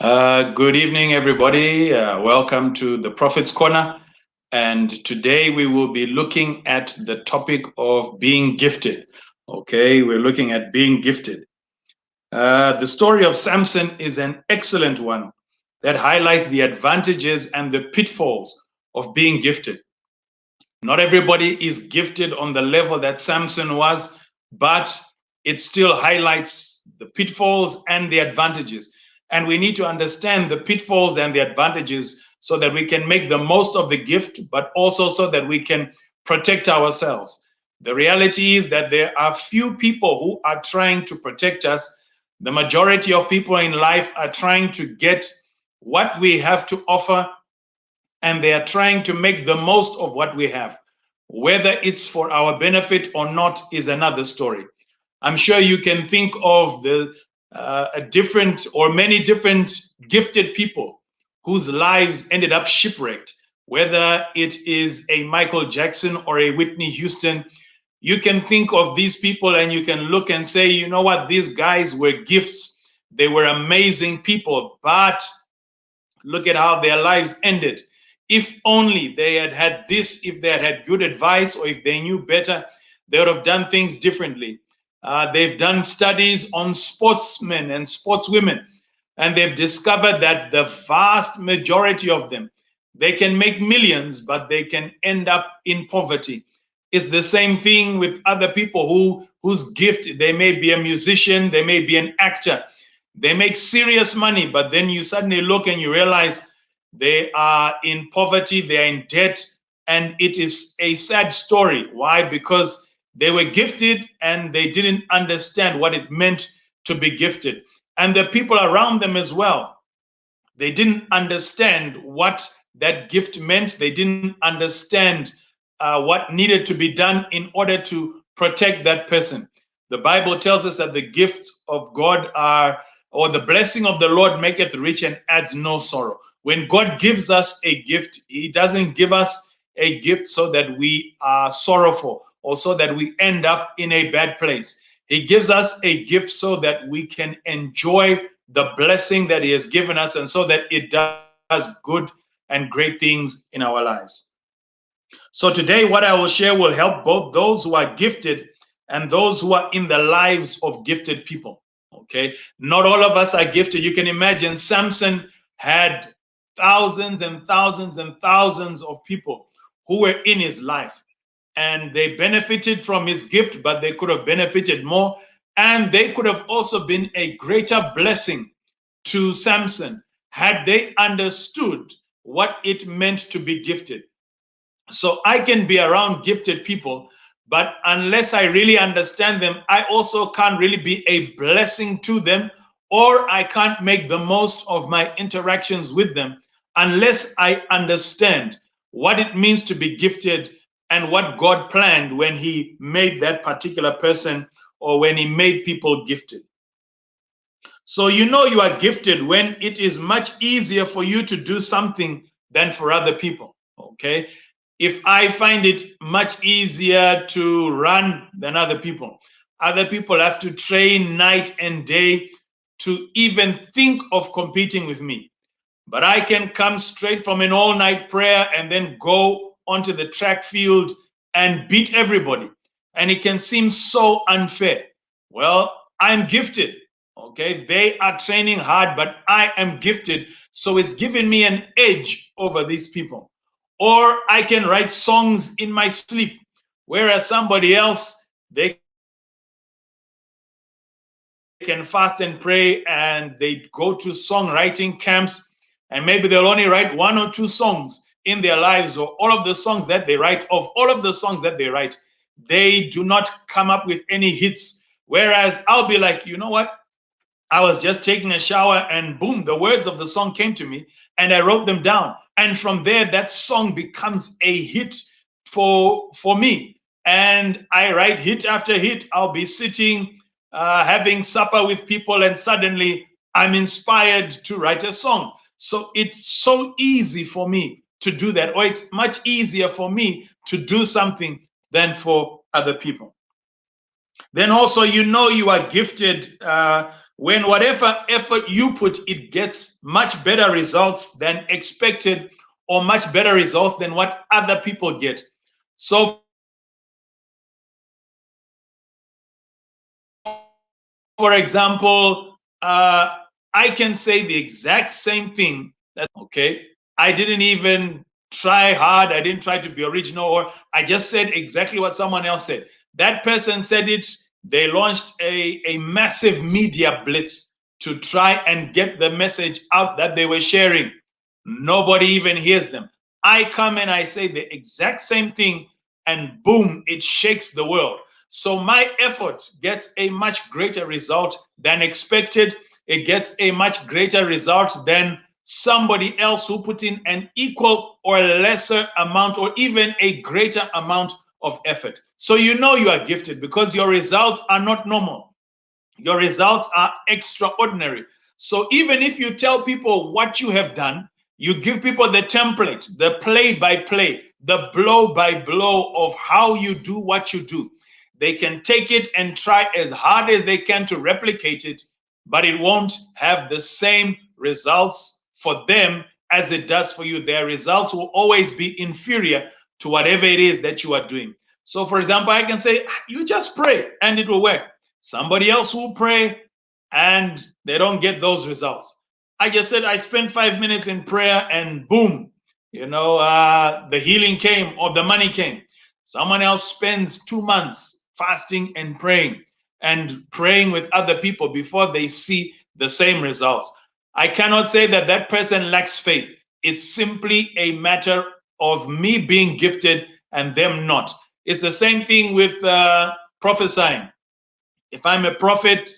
Good evening, everybody. Welcome to the Prophet's Corner. And today we will be looking at the topic of being gifted. Okay, we're looking at being gifted. The story of Samson is an excellent one that highlights the advantages and the pitfalls of being gifted. Not everybody is gifted on the level that Samson was, but it still highlights the pitfalls and the advantages. And we need to understand the pitfalls and the advantages so that we can make the most of the gift, but also so that we can protect ourselves. The reality is that there are few people who are trying to protect us. The majority of people in life are trying to get what we have to offer, and they are trying to make the most of what we have. Whether it's for our benefit or not is another story. I'm sure you can think of different or many different gifted people whose lives ended up shipwrecked, whether it is a Michael Jackson or a Whitney Houston. You can think of these people and you can look and say, you know what, these guys were gifts. They were amazing people, but look at how their lives ended. If only they had had this, if they had had good advice, or if they knew better, they would have done things differently. They've done studies on sportsmen and sportswomen, and they've discovered that the vast majority of them, they can make millions, but they can end up in poverty. It's the same thing with other people whose gift, they may be a musician, they may be an actor, they make serious money, but then you suddenly look and you realize they are in poverty, they are in debt, and it is a sad story. Why? Because they were gifted and they didn't understand what it meant to be gifted. And the people around them as well, they didn't understand what that gift meant. They didn't understand what needed to be done in order to protect that person. The Bible tells us that the gifts of God are, or the blessing of the Lord maketh rich and adds no sorrow. When God gives us a gift, He doesn't give us a gift so that we are sorrowful or so that we end up in a bad place. He gives us a gift so that we can enjoy the blessing that He has given us, and so that it does good and great things in our lives. So today, what I will share will help both those who are gifted and those who are in the lives of gifted people. Okay, not all of us are gifted. You can imagine Samson had thousands and thousands and thousands of people who were in his life, and they benefited from his gift, but they could have benefited more, and they could have also been a greater blessing to Samson had they understood what it meant to be gifted. So I can be around gifted people, but unless I really understand them, I also can't really be a blessing to them, or I can't make the most of my interactions with them unless I understand what it means to be gifted and what God planned when He made that particular person or when He made people gifted. So you know you are gifted when it is much easier for you to do something than for other people. Okay. If I find it much easier to run than other people have to train night and day to even think of competing with me. But I can come straight from an all-night prayer and then go onto the track field and beat everybody. And it can seem so unfair. Well, I'm gifted. Okay, they are training hard, but I am gifted. So it's given me an edge over these people. Or I can write songs in my sleep, whereas somebody else, they can fast and pray and they go to songwriting camps, and maybe they'll only write one or two songs in their lives, or all of the songs that they write, they do not come up with any hits. Whereas I'll be like, you know what? I was just taking a shower and boom, the words of the song came to me and I wrote them down. And from there, that song becomes a hit for me. And I write hit after hit. I'll be sitting, having supper with people, and suddenly I'm inspired to write a song. So it's so easy for me to do that, or it's much easier for me to do something than for other people. Then also, you know you are gifted when whatever effort you put, it gets much better results than expected, or much better results than what other people get. So for example, I can say the exact same thing. Okay, I didn't even try hard. I didn't try to be original, or I just said exactly what someone else said. That person said it. They launched a massive media blitz to try and get the message out that they were sharing. Nobody even hears them. I come and I say the exact same thing, and boom, it shakes the world. So my effort gets a much greater result than expected. It gets a much greater result than somebody else who put in an equal or lesser amount, or even a greater amount of effort. So you know you are gifted because your results are not normal. Your results are extraordinary. So even if you tell people what you have done, you give people the template, the play by play, the blow by blow of how you do what you do. They can take it and try as hard as they can to replicate it, but it won't have the same results for them as it does for you. Their results will always be inferior to whatever it is that you are doing. So, for example, I can say, you just pray and it will work. Somebody else will pray and they don't get those results. I just said I spent 5 minutes in prayer and boom, the healing came or the money came. Someone else spends 2 months fasting and praying with other people before they see the same results. I cannot say that that person lacks faith. It's simply a matter of me being gifted and them not. It's the same thing with prophesying. If I'm a prophet,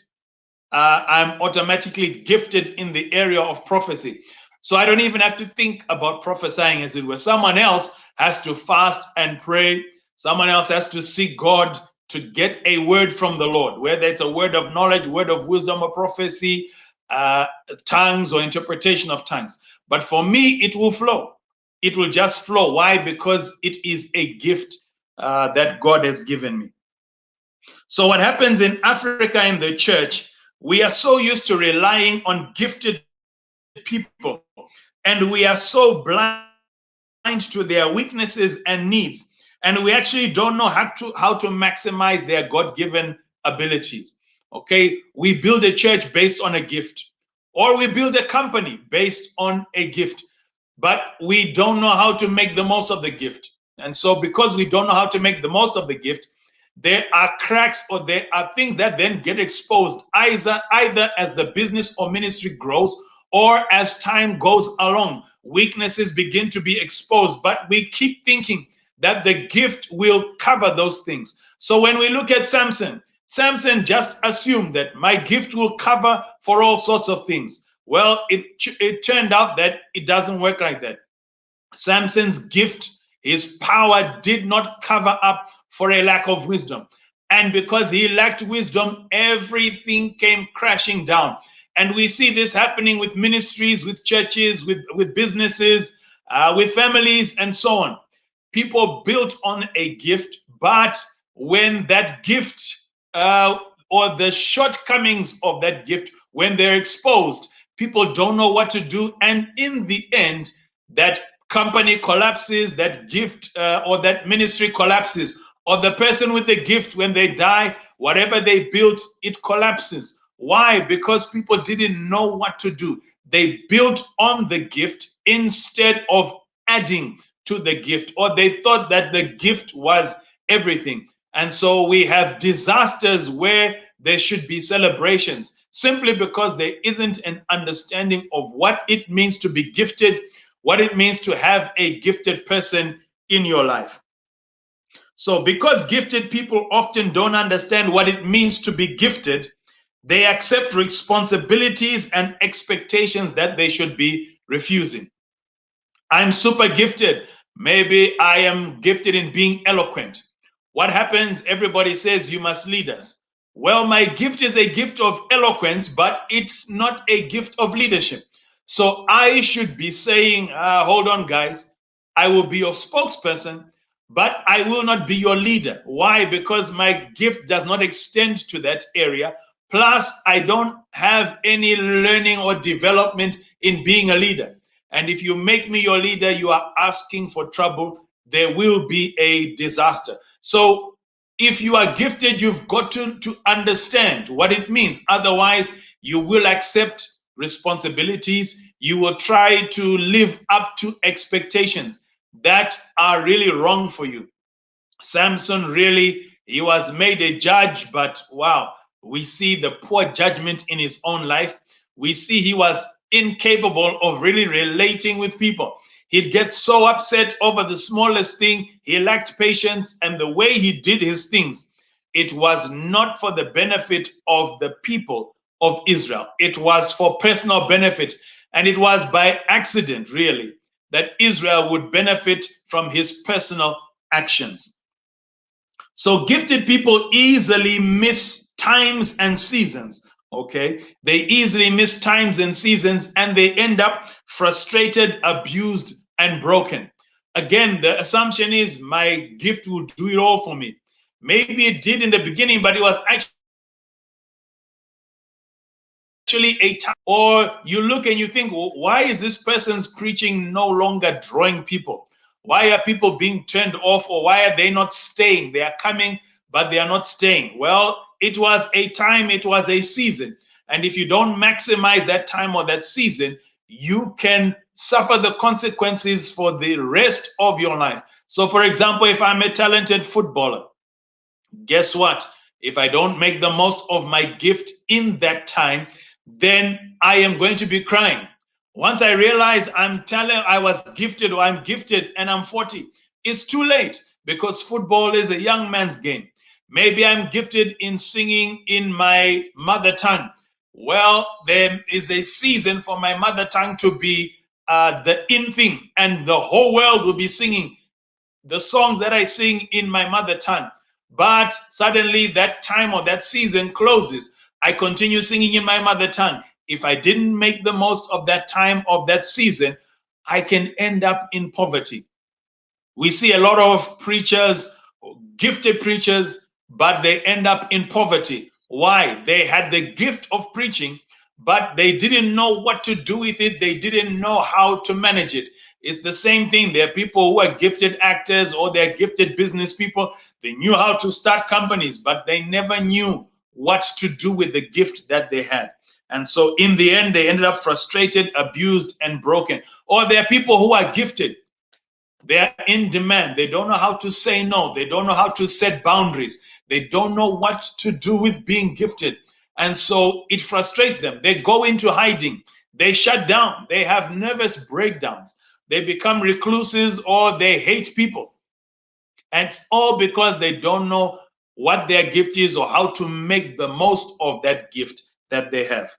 I'm automatically gifted in the area of prophecy. So I don't even have to think about prophesying as it were. Someone else has to fast and pray. Someone else has to seek God to get a word from the Lord, whether it's a word of knowledge, word of wisdom, or prophecy, tongues, or interpretation of tongues. But for me, it will flow. It will just flow. Why? Because it is a gift that God has given me. So what happens in Africa in the church, we are so used to relying on gifted people, and we are so blind to their weaknesses and needs, and we actually don't know how to maximize their God-given abilities. Okay, we build a church based on a gift, or we build a company based on a gift, but we don't know how to make the most of the gift. And so because we don't know how to make the most of the gift, there are cracks, or there are things that then get exposed either as the business or ministry grows, or as time goes along. Weaknesses begin to be exposed, but we keep thinking that the gift will cover those things. So when we look at Samson just assumed that my gift will cover for all sorts of things. Well, it turned out that it doesn't work like that. Samson's gift, his power, did not cover up for a lack of wisdom. And because he lacked wisdom, everything came crashing down. And we see this happening with ministries, with churches, with businesses, with families, and so on. People built on a gift, but when that gift or the shortcomings of that gift, when they're exposed, people don't know what to do. And in the end, that company collapses, that gift or that ministry collapses, or the person with the gift, when they die, whatever they built, it collapses. Why? Because people didn't know what to do. They built on the gift instead of adding to the gift, or they thought that the gift was everything. And so we have disasters where there should be celebrations, simply because there isn't an understanding of what it means to be gifted, what it means to have a gifted person in your life. So because gifted people often don't understand what it means to be gifted, they accept responsibilities and expectations that they should be refusing. I'm super gifted. Maybe I am gifted in being eloquent. What happens? Everybody says you must lead us. Well, my gift is a gift of eloquence, but it's not a gift of leadership. So I should be saying, hold on, guys, I will be your spokesperson, but I will not be your leader. Why? Because my gift does not extend to that area. plus I don't have any learning or development in being a leader. And if you make me your leader, you are asking for trouble. There will be a disaster. So if you are gifted, you've got to understand what it means. Otherwise, you will accept responsibilities. You will try to live up to expectations that are really wrong for you. Samson really, he was made a judge, but wow, we see the poor judgment in his own life. We see he was incapable of really relating with people. He'd get so upset over the smallest thing. He lacked patience, and the way he did his things, it was not for the benefit of the people of Israel. It was for personal benefit, and it was by accident, really, that Israel would benefit from his personal actions. So gifted people easily miss times and seasons. Okay, they easily miss times and seasons, and they end up frustrated, abused, and broken. Again, the assumption is my gift will do it all for me. Maybe it did in the beginning, but it was actually a time. Or you look and you think, well, why is this person's preaching no longer drawing people? Why are people being turned off, or why are they not staying? They are coming, but they are not staying. Well, it was a time, it was a season. And if you don't maximize that time or that season, you can suffer the consequences for the rest of your life. So, for example, if I'm a talented footballer, guess what? If I don't make the most of my gift in that time, then I am going to be crying. Once I realize I was gifted, or I'm gifted and I'm 40, it's too late, because football is a young man's game. Maybe I'm gifted in singing in my mother tongue. Well, there is a season for my mother tongue to be the in thing, and the whole world will be singing the songs that I sing in my mother tongue. But suddenly that time or that season closes. I continue singing in my mother tongue. If I didn't make the most of that time, of that season, I can end up in poverty. We see a lot of preachers, gifted preachers, but they end up in poverty. Why? They had the gift of preaching, but they didn't know what to do with it. They didn't know how to manage it. It's the same thing. There are people who are gifted actors, or they're gifted business people. They knew how to start companies, but they never knew what to do with the gift that they had. And so in the end, they ended up frustrated, abused, and broken. Or there are people who are gifted. They are in demand. They don't know how to say no. They don't know how to set boundaries. They don't know what to do with being gifted. And so it frustrates them. They go into hiding. They shut down. They have nervous breakdowns. They become recluses, or they hate people. And it's all because they don't know what their gift is, or how to make the most of that gift that they have.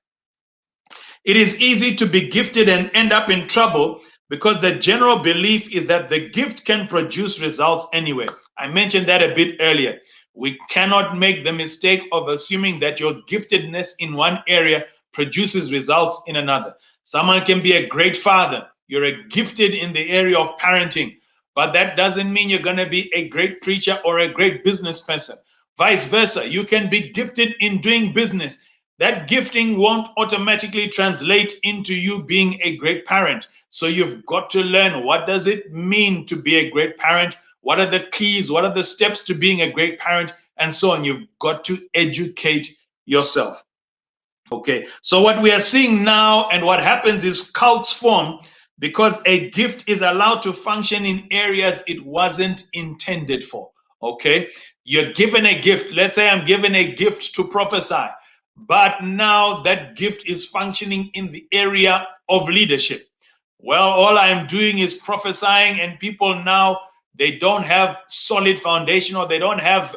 It is easy to be gifted and end up in trouble, because the general belief is that the gift can produce results anyway. I mentioned that a bit earlier. We cannot make the mistake of assuming that your giftedness in one area produces results in another. Someone can be a great father. You're gifted in the area of parenting, but that doesn't mean you're going to be a great preacher or a great business person. Vice versa, you can be gifted in doing business. That gifting won't automatically translate into you being a great parent. So you've got to learn, what does it mean to be a great parent? What are the keys? What are the steps to being a great parent? And so on. You've got to educate yourself. Okay, so what we are seeing now, and what happens is, cults form because a gift is allowed to function in areas it wasn't intended for. Okay, you're given a gift. Let's say I'm given a gift to prophesy, but now that gift is functioning in the area of leadership. Well, all I'm doing is prophesying, and people now, they don't have solid foundation, or they don't have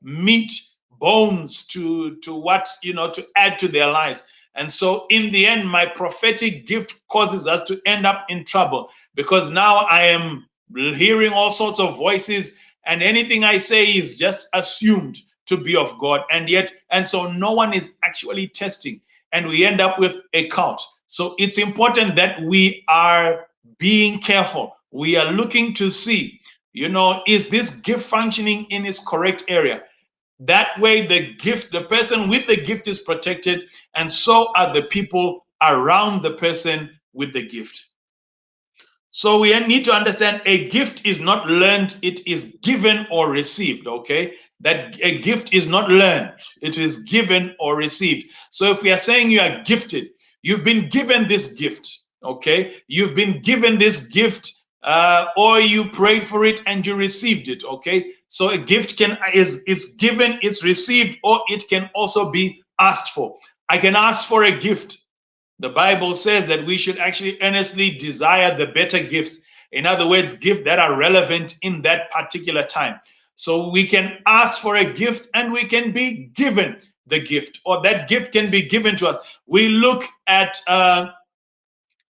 meat, bones to what, to add to their lives. And so in the end, my prophetic gift causes us to end up in trouble, because now I am hearing all sorts of voices, and anything I say is just assumed to be of God. And so no one is actually testing, and we end up with a cult. So it's important that we are being careful. We are looking to see, is this gift functioning in its correct area? That way, the person with the gift is protected, and so are the people around the person with the gift. So we need to understand a gift is not learned, it is given or received, okay? That a gift is not learned, it is given or received. So if we are saying you are gifted, you've been given this gift, okay? You've been given this gift, or you prayed for it and you received it, okay? So a gift it's given, it's received, or it can also be asked for. I can ask for a gift. The Bible says that we should actually earnestly desire the better gifts. In other words, gifts that are relevant in that particular time. So we can ask for a gift and we can be given the gift, or that gift can be given to us. We look at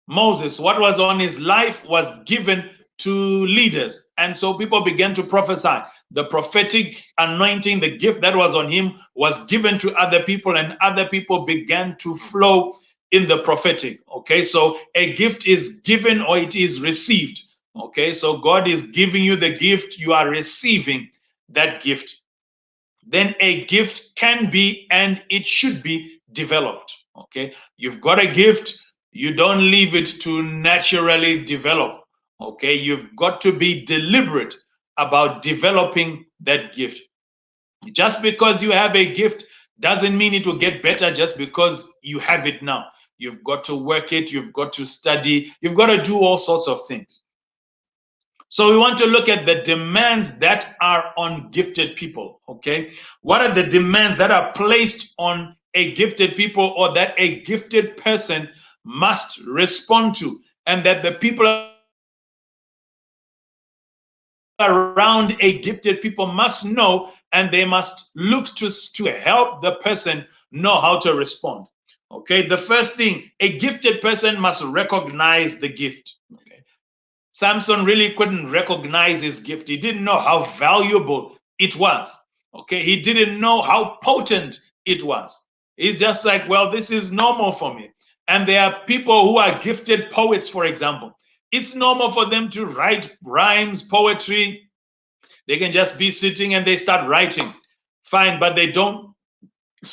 Moses. What was on his life was given to leaders. And so people began to prophesy. The prophetic anointing, the gift that was on him, was given to other people, and other people began to flow in the prophetic. Okay, so a gift is given or it is received. Okay, so God is giving you the gift, you are receiving that gift. Then a gift can be and it should be developed. Okay, you've got a gift, you don't leave it to naturally develop. Okay, you've got to be deliberate about developing that gift. Just because you have a gift doesn't mean it will get better just because you have it now. You've got to work it, you've got to study, you've got to do all sorts of things. So we want to look at the demands that are on gifted people, okay? What are the demands that are placed on a gifted people, or that a gifted person must respond to, and that the people around a gifted people must know, and they must look to help the person know how to respond. Okay, the first thing, a gifted person must recognize the gift. Okay. Samson really couldn't recognize his gift. He didn't know how valuable it was. Okay, he didn't know how potent it was. He's just like, well, this is normal for me. And there are people who are gifted poets, for example. It's normal for them to write rhymes, poetry. They can just be sitting and they start writing. Fine, but they don't,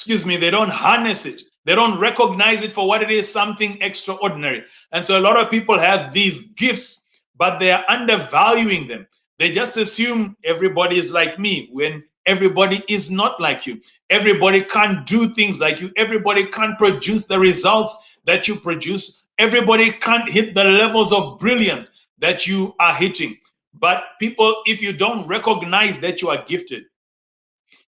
they don't harness it. They don't recognize it for what it is, something extraordinary. And so a lot of people have these gifts, but they are undervaluing them. They just assume everybody is like me, when everybody is not like you. Everybody can't do things like you. Everybody can't produce the results that you produce. Everybody can't hit the levels of brilliance that you are hitting. But people, if you don't recognize that you are gifted,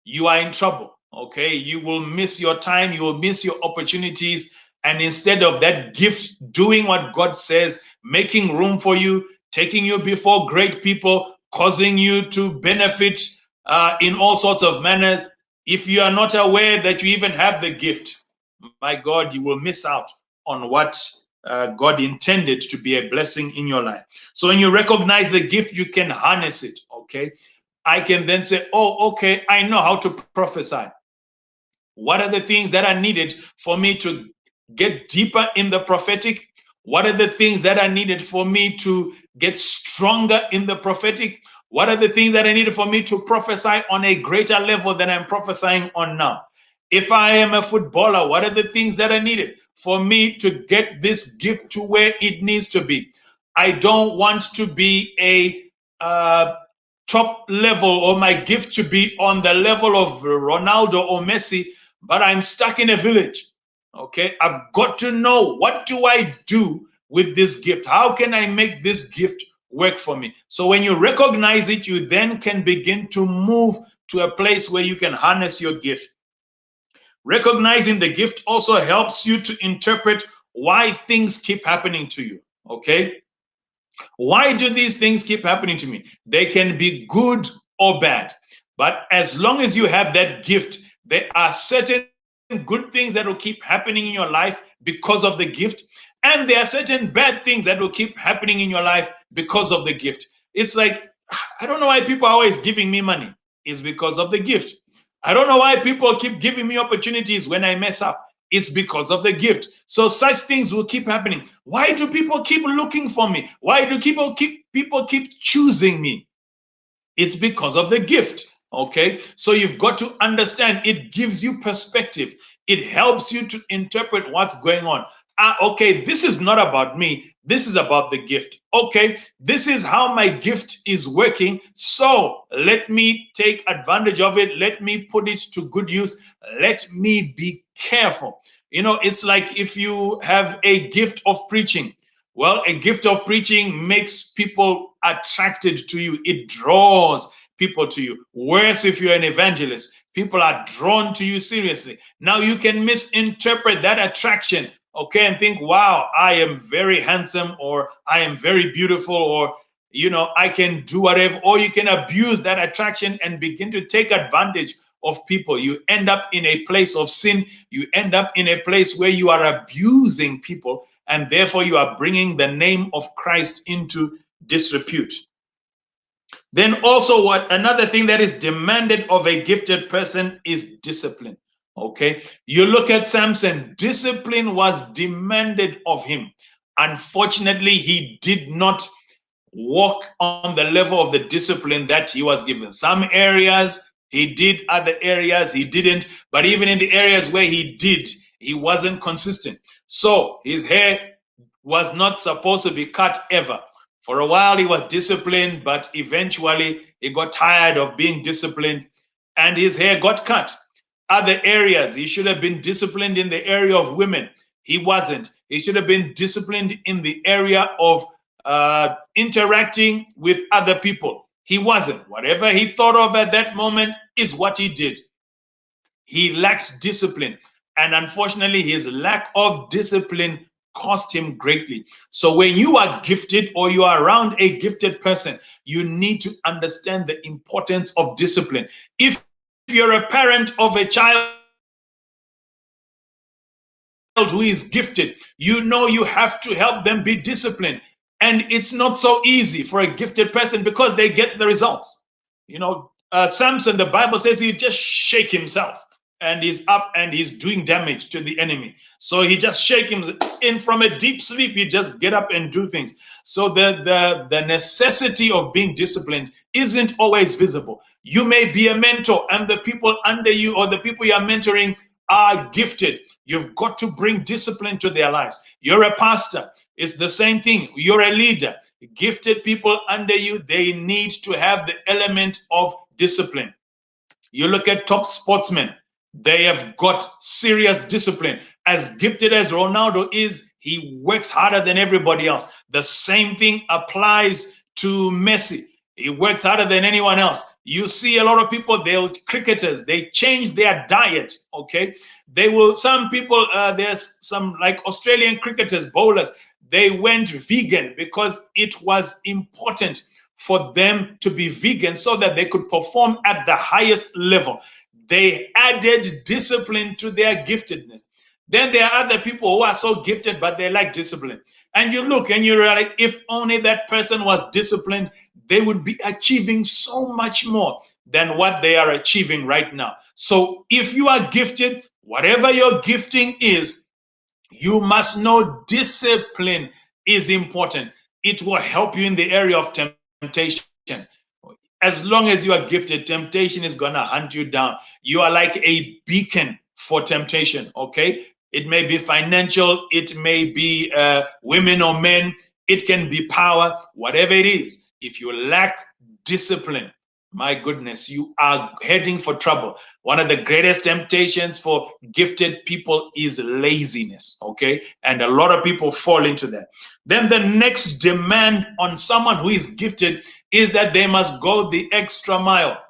you are in trouble. Okay, you will miss your time, you will miss your opportunities, and instead of that gift doing what God says, making room for you, taking you before great people, causing you to benefit in all sorts of manners, if you are not aware that you even have the gift, my God, you will miss out on what God intended to be a blessing in your life. So when you recognize the gift, you can harness it. Okay, I can then say, oh, okay, I know how to prophesy. What are the things that are needed for me to get deeper in the prophetic? What are the things that are needed for me to get stronger in the prophetic? What are the things that are needed for me to prophesy on a greater level than I'm prophesying on now? If I am a footballer, what are the things that are needed for me to get this gift to where it needs to be? I don't want to be a top level, or my gift to be on the level of Ronaldo or Messi, but I'm stuck in a village. Okay, I've got to know, what do I do with this gift? How can I make this gift work for me? So when you recognize it, you then can begin to move to a place where you can harness your gift. Recognizing the gift also helps you to interpret why things keep happening to you. Okay, why do these things keep happening to me? They can be good or bad, but as long as you have that gift, there are certain good things that will keep happening in your life because of the gift, and there are certain bad things that will keep happening in your life because of the gift. It's like, I don't know why people are always giving me money. It's because of the gift. I don't know why people keep giving me opportunities when I mess up. It's because of the gift. So such things will keep happening. Why do people keep looking for me? Why do people keep choosing me? It's because of the gift. Okay, so you've got to understand, it gives you perspective. It helps you to interpret what's going on. Okay, this is not about me. This is about the gift. Okay, this is how my gift is working. So let me take advantage of it. Let me put it to good use. Let me be careful. You know, it's like if you have a gift of preaching. Well, a gift of preaching makes people attracted to you. It draws people to you. Worse, if you're an evangelist, people are drawn to you seriously. Now you can misinterpret that attraction, okay, and think, wow, I am very handsome, or I am very beautiful, or I can do whatever, or you can abuse that attraction and begin to take advantage of people. You end up in a place of sin. You end up in a place where you are abusing people, and therefore you are bringing the name of Christ into disrepute. Then also, what another thing that is demanded of a gifted person is discipline. Okay, you look at Samson, discipline was demanded of him. Unfortunately, he did not walk on the level of the discipline that he was given. Some areas he did, other areas he didn't. But even in the areas where he did, he wasn't consistent. So his hair was not supposed to be cut ever. For a while, he was disciplined, but eventually he got tired of being disciplined and his hair got cut. Other areas, he should have been disciplined in the area of women. He wasn't. He should have been disciplined in the area of interacting with other people. He wasn't. Whatever he thought of at that moment is what he did. He lacked discipline. And unfortunately, his lack of discipline cost him greatly. So when you are gifted or you are around a gifted person, you need to understand the importance of discipline. If you're a parent of a child who is gifted, you know you have to help them be disciplined. And it's not so easy for a gifted person because they get the results. Samson, the Bible says he just shake himself and he's up and he's doing damage to the enemy. So he just shake him in from a deep sleep. He just get up and do things. So the necessity of being disciplined isn't always visible. You may be a mentor and the people under you or the people you're mentoring are gifted. You've got to bring discipline to their lives. You're a pastor. It's the same thing. You're a leader. Gifted people under you, they need to have the element of discipline. You look at top sportsmen, they have got serious discipline. As gifted as Ronaldo is, he works harder than everybody else. The same thing applies to Messi. He works harder than anyone else. You see a lot of people, cricketers, they change their diet, okay? Some people, there's some like Australian cricketers, bowlers, they went vegan because it was important for them to be vegan so that they could perform at the highest level. They added discipline to their giftedness. Then there are other people who are so gifted, but they lack discipline. And you look and you're like, if only that person was disciplined, they would be achieving so much more than what they are achieving right now. So if you are gifted, whatever your gifting is, you must know discipline is important. It will help you in the area of temptation. As long as you are gifted, temptation is going to hunt you down. You are like a beacon for temptation, okay? It may be financial, it may be women or men, it can be power, whatever it is. If you lack discipline, my goodness, you are heading for trouble. One of the greatest temptations for gifted people is laziness, okay? And a lot of people fall into that. Then the next demand on someone who is gifted is that they must go the extra mile.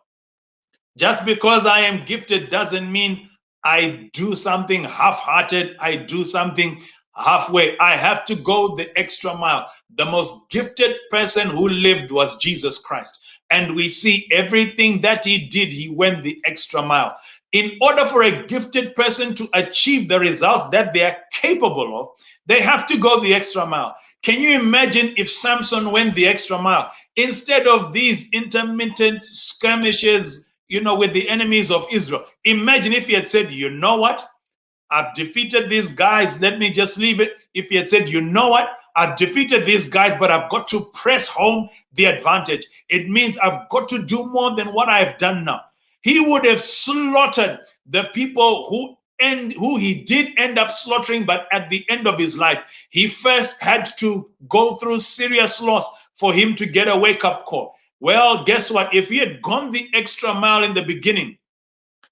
Just because I am gifted doesn't mean I do something half-hearted, I do something halfway. I have to go the extra mile. The most gifted person who lived was Jesus Christ. And we see everything that he did, he went the extra mile. In order for a gifted person to achieve the results that they are capable of, they have to go the extra mile. Can you imagine if Samson went the extra mile? Instead of these intermittent skirmishes, with the enemies of Israel, imagine if he had said, you know what? I've defeated these guys. Let me just leave it. If he had said, you know what? I've defeated these guys, but I've got to press home the advantage. It means I've got to do more than what I've done now. he would have slaughtered the people who he did end up slaughtering, but at the end of his life, he first had to go through serious loss for him to get a wake-up call. Well, guess what? If he had gone the extra mile in the beginning,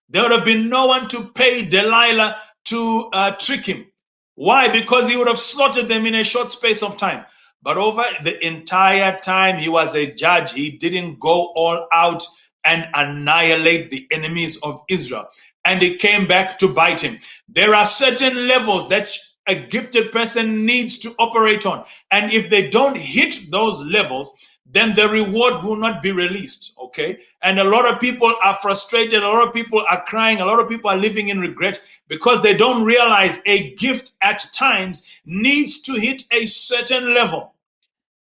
there would have been no one to pay Delilah to trick him. Why? Because he would have slaughtered them in a short space of time. But over the entire time he was a judge, he didn't go all out and annihilate the enemies of Israel. And it came back to bite him. There are certain levels that a gifted person needs to operate on. And if they don't hit those levels, then the reward will not be released. Okay. And a lot of people are frustrated. A lot of people are crying. A lot of people are living in regret because they don't realize a gift at times needs to hit a certain level.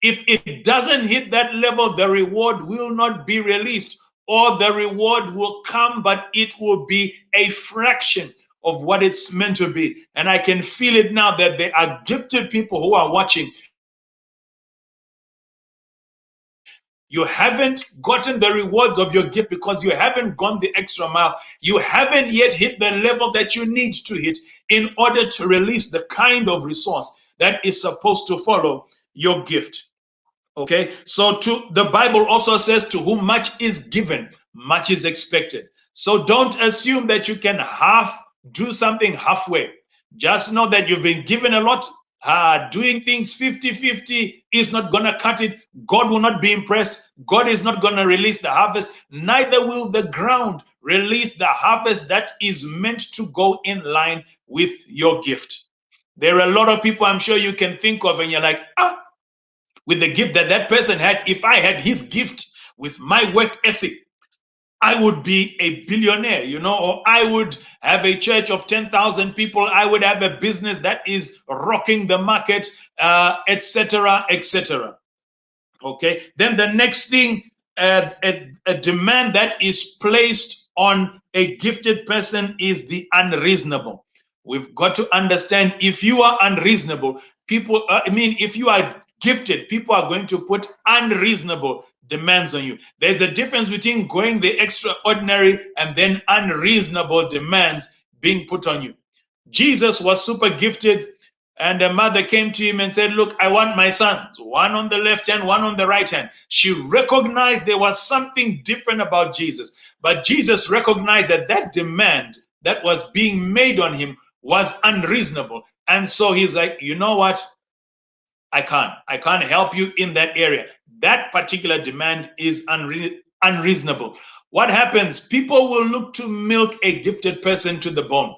If it doesn't hit that level, the reward will not be released, or the reward will come, but it will be a fraction of what it's meant to be. And I can feel it now that there are gifted people who are watching. You haven't gotten the rewards of your gift because you haven't gone the extra mile. You haven't yet hit the level that you need to hit in order to release the kind of resource that is supposed to follow your gift. Okay, so the Bible also says, to whom much is given, much is expected. So don't assume that you can do something halfway. Just know that you've been given a lot. Doing things 50-50 is not going to cut it. God will not be impressed. God is not going to release the harvest. Neither will the ground release the harvest that is meant to go in line with your gift. There are a lot of people I'm sure you can think of, and you're like, with the gift that person had, if I had his gift with my work ethic, I would be a billionaire, or I would have a church of 10,000 people. I would have a business that is rocking the market, etc., etc. Okay. Then the next thing, a demand that is placed on a gifted person is the unreasonable. We've got to understand, if you are unreasonable, if you are gifted, people are going to put unreasonable demands on you. There's a difference between going the extraordinary and then unreasonable demands being put on you. Jesus was super gifted, and a mother came to him and said, look, I want my sons, one on the left hand, one on the right hand. She recognized there was something different about Jesus, but Jesus recognized that demand that was being made on him was unreasonable. And so he's like, you know what? I can't help you in that area. That particular demand is unreasonable. What happens? People will look to milk a gifted person to the bone.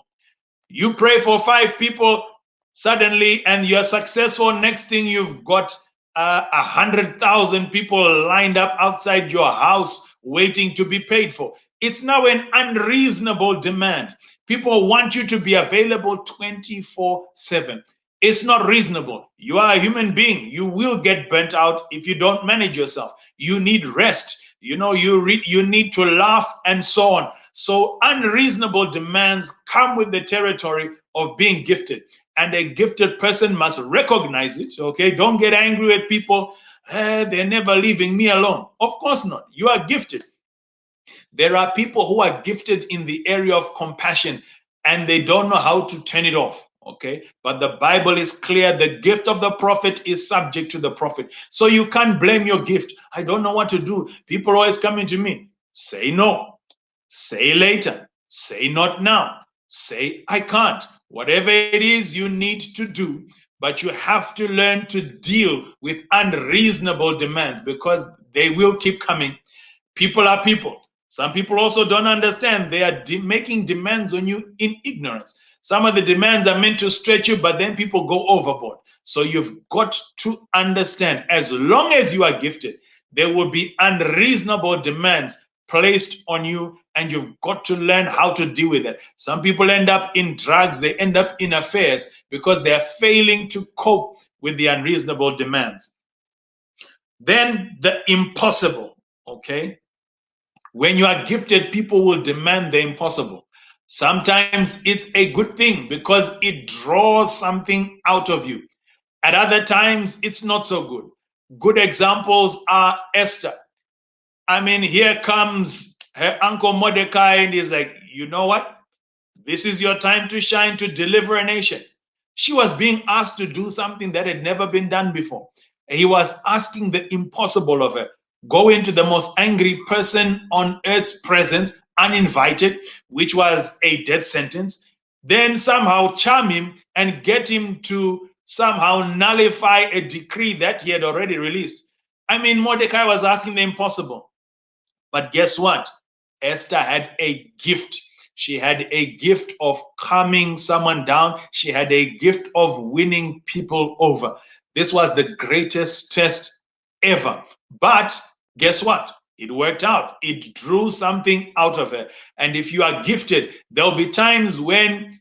You pray for 5 people suddenly and you're successful. Next thing, you've got 100,000 people lined up outside your house waiting to be paid for. It's now an unreasonable demand. People want you to be available 24/7. It's not reasonable. You are a human being. You will get burnt out if you don't manage yourself. You need rest. You need to laugh and so on. So unreasonable demands come with the territory of being gifted. And a gifted person must recognize it. Okay, don't get angry with people. They're never leaving me alone. Of course not. You are gifted. There are people who are gifted in the area of compassion and they don't know how to turn it off. Okay, but the Bible is clear. The gift of the prophet is subject to the prophet. So you can't blame your gift. I don't know what to do. People are always coming to me. Say no. Say later. Say not now. Say I can't. Whatever it is you need to do, but you have to learn to deal with unreasonable demands because they will keep coming. People are people. Some people also don't understand. They are making demands on you in ignorance. Some of the demands are meant to stretch you, but then people go overboard. So you've got to understand, as long as you are gifted, there will be unreasonable demands placed on you, and you've got to learn how to deal with it. Some people end up in drugs, they end up in affairs because they're failing to cope with the unreasonable demands. Then the impossible, okay? When you are gifted, people will demand the impossible. Sometimes it's a good thing because it draws something out of you. At other times, it's not so good. Good examples are Esther. I mean, here comes her uncle Mordecai, and he's like, you know what? This is your time to shine, to deliver a nation. She was being asked to do something that had never been done before. He was asking the impossible of her. Go into the most angry person on earth's presence, uninvited, which was a death sentence. Then somehow charm him and get him to somehow nullify a decree that he had already released. I mean, Mordecai was asking the impossible. But guess what? Esther had a gift. She had a gift of calming someone down. She had a gift of winning people over. This was the greatest test ever. But guess what? It worked out. It drew something out of her. And if you are gifted, there'll be times when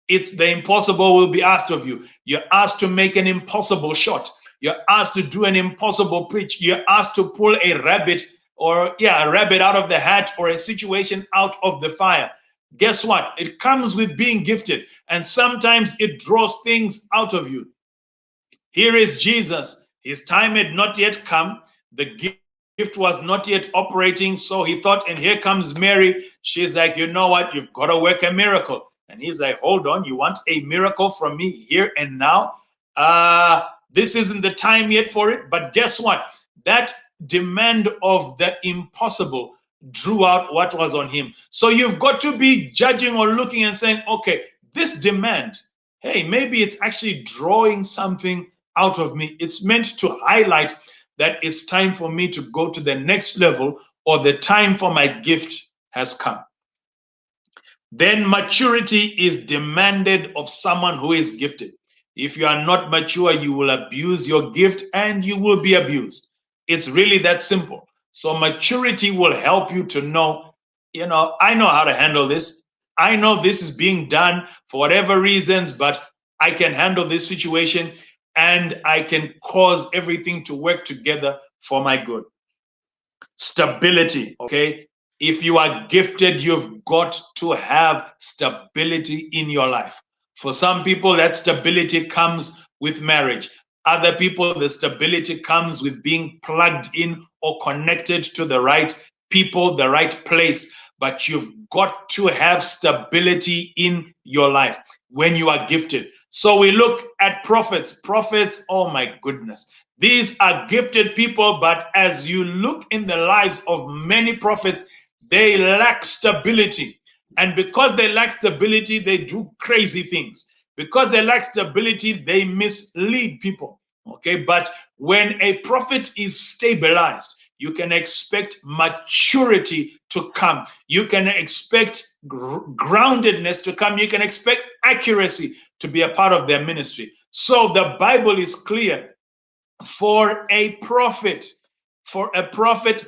it's the impossible will be asked of you. You're asked to make an impossible shot. You're asked to do an impossible preach. You're asked to pull a rabbit a rabbit out of the hat or a situation out of the fire. Guess what? It comes with being gifted, and sometimes it draws things out of you. Here is Jesus. His time had not yet come. The gift was not yet operating. So he thought, and here comes Mary. She's like, you know what? You've got to work a miracle. And he's like, hold on, you want a miracle from me here and now? This isn't the time yet for it. But guess what? That demand of the impossible drew out what was on him. So you've got to be judging or looking and saying, okay, this demand, hey, maybe it's actually drawing something out of me. It's meant to highlight that it's time for me to go to the next level, or the time for my gift has come. Then maturity is demanded of someone who is gifted. If you are not mature, you will abuse your gift and you will be abused. It's really that simple. So maturity will help you to know, I know how to handle this. I know this is being done for whatever reasons, but I can handle this situation and I can cause everything to work together for my good. Stability, okay? If you are gifted, you've got to have stability in your life. For some people, that stability comes with marriage. Other people, the stability comes with being plugged in or connected to the right people, the right place. But you've got to have stability in your life when you are gifted. So we look at prophets. Prophets, oh my goodness. These are gifted people, but as you look in the lives of many prophets, they lack stability. And because they lack stability, they do crazy things. Because they lack stability, they mislead people. Okay, but when a prophet is stabilized, you can expect maturity to come. You can expect groundedness to come. You can expect accuracy to be a part of their ministry. So the Bible is clear. For a prophet,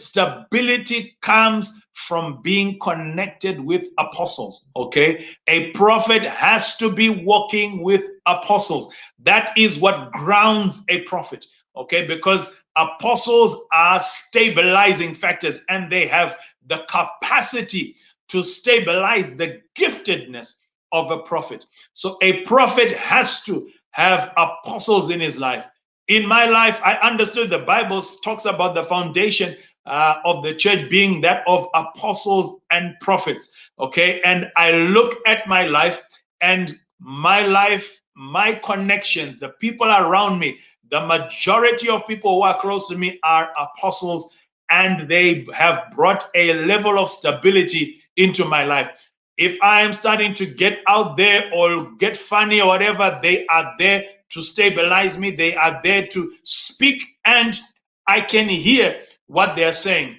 stability comes from being connected with apostles. Okay, a prophet has to be walking with apostles. That is what grounds a prophet. Okay, because apostles are stabilizing factors and they have the capacity to stabilize the giftedness of a prophet. So a prophet has to have apostles in his life. In my life, I understood the Bible talks about the foundation of the church being that of apostles and prophets. Okay. And I look at my life, my connections, the people around me, the majority of people who are close to me are apostles, and they have brought a level of stability into my life. If I am starting to get out there or get funny or whatever, they are there to stabilize me. They are there to speak, and I can hear what they're saying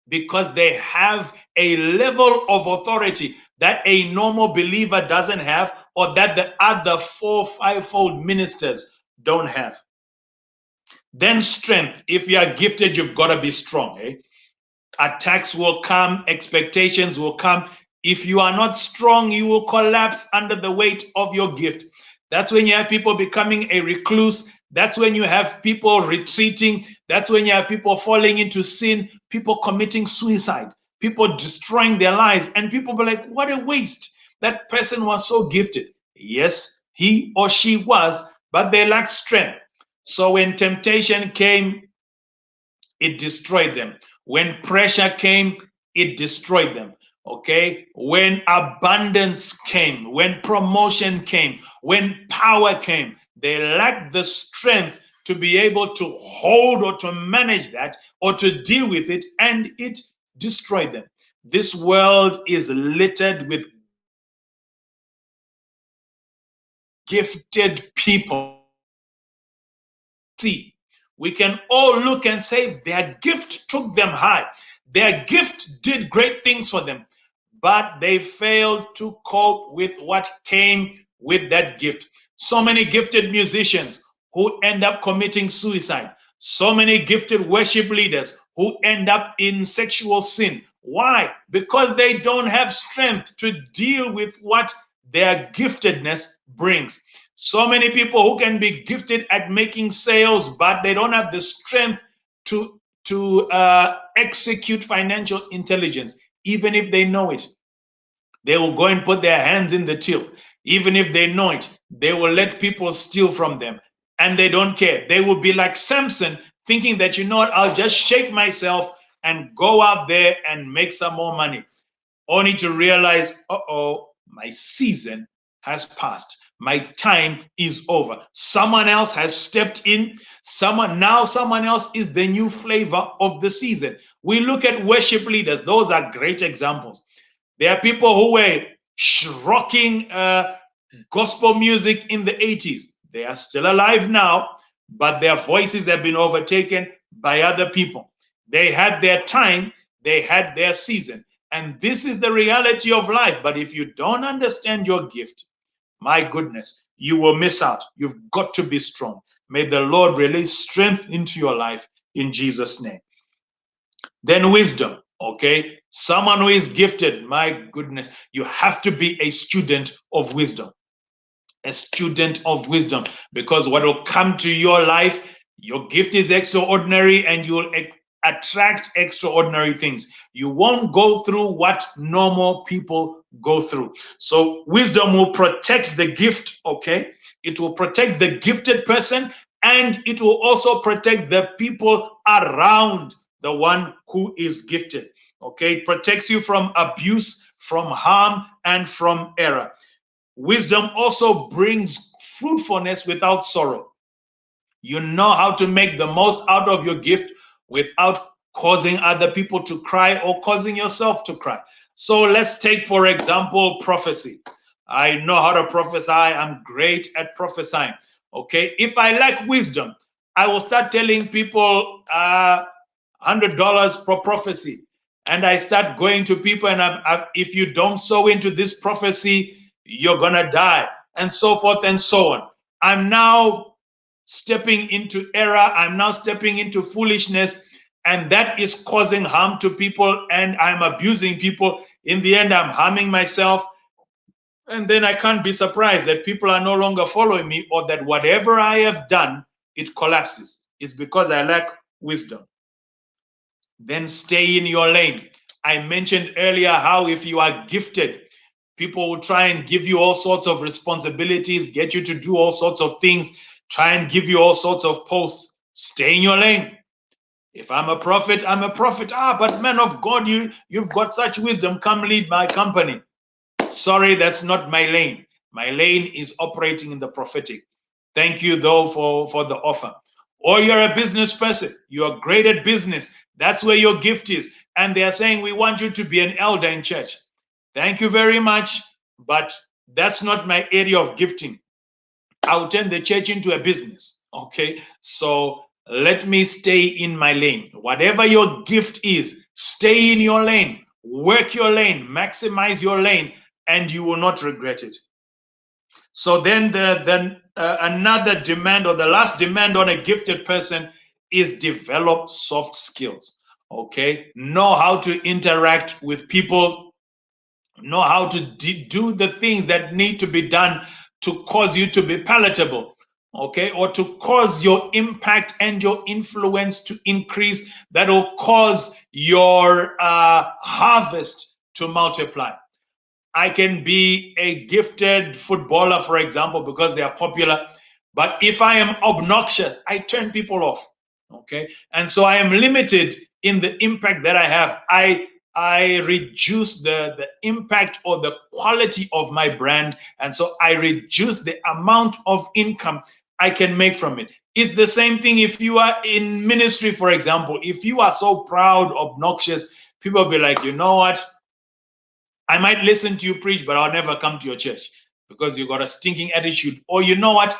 because they have a level of authority that a normal believer doesn't have, or that the other 4 or 5-fold ministers don't have. Then strength. If you are gifted, you've got to be strong. Attacks will come, expectations will come. If you are not strong, you will collapse under the weight of your gift. That's when you have people becoming a recluse. That's when you have people retreating. That's when you have people falling into sin, people committing suicide, people destroying their lives. And people be like, what a waste. That person was so gifted. Yes, he or she was, but they lacked strength. So when temptation came, it destroyed them. When pressure came, it destroyed them. Okay, when abundance came, when promotion came, when power came, they lacked the strength to be able to hold or to manage that or to deal with it, and it destroyed them. This world is littered with gifted people. See, we can all look and say their gift took them high. Their gift did great things for them, but they failed to cope with what came with that gift. So many gifted musicians who end up committing suicide. So many gifted worship leaders who end up in sexual sin. Why? Because they don't have strength to deal with what their giftedness brings. So many people who can be gifted at making sales, but they don't have the strength to execute financial intelligence, even if they know it. They will go and put their hands in the till. Even if they know it, they will let people steal from them, and they don't care. They will be like Samson, thinking that, you know what, I'll just shake myself and go out there and make some more money, only to realize, uh-oh, my season has passed. My time is over. Someone else has stepped in. Someone else is the new flavor of the season. We look at worship leaders. Those are great examples. There are people who were rocking gospel music in the 80s. They are still alive now, but their voices have been overtaken by other people. They had their time, they had their season. And this is the reality of life. But if you don't understand your gift, my goodness, you will miss out. You've got to be strong. May the Lord release strength into your life in Jesus' name. Then wisdom, okay? Someone who is gifted, my goodness, you have to be a student of wisdom. A student of wisdom, because what will come to your life, your gift is extraordinary, and you'll attract extraordinary things. You won't go through what normal people go through. So wisdom will protect the gift, okay? It will protect the gifted person, and it will also protect the people around the one who is gifted, okay? It protects you from abuse, from harm, and from error. Wisdom also brings fruitfulness without sorrow. You know how to make the most out of your gift without causing other people to cry or causing yourself to cry. So let's take, for example, prophecy. I know how to prophesy. I'm great at prophesying. Okay. If I lack wisdom, I will start telling people $100 per prophecy. And I start going to people, and if you don't sow into this prophecy, you're going to die, and so forth and so on. I'm now stepping into error. I'm now stepping into foolishness, and that is causing harm to people, and I'm abusing people. In the end, I'm harming myself. And then I can't be surprised that people are no longer following me, or that whatever I have done, it collapses. It's because I lack wisdom. Then stay in your lane. I mentioned earlier how if you are gifted, people will try and give you all sorts of responsibilities, get you to do all sorts of things, try and give you all sorts of posts. Stay in your lane. If I'm a prophet, I'm a prophet. But man of God, you've got such wisdom. Come lead my company. Sorry, that's not my lane. My lane is operating in the prophetic. Thank you, though, for the offer. Or you're a business person. You're great at business. That's where your gift is. And they're saying, we want you to be an elder in church. Thank you very much, but that's not my area of gifting. I'll turn the church into a business, okay? So let me stay in my lane. Whatever your gift is, stay in your lane, work your lane, maximize your lane, and you will not regret it. So then another demand, or the last demand on a gifted person, is develop soft skills, okay? Know how to interact with people, know how to do the things that need to be done to cause you to be palatable, okay, or to cause your impact and your influence to increase, that will cause your harvest to multiply. I can be a gifted footballer, for example, because they are popular, but if I am obnoxious, I turn people off, okay? And so I am limited in the impact that I have. I reduce the impact or the quality of my brand. And so I reduce the amount of income I can make from it. It's the same thing if you are in ministry, for example. If you are so proud, obnoxious, people will be like, you know what? I might listen to you preach, but I'll never come to your church because you got a stinking attitude. Or you know what?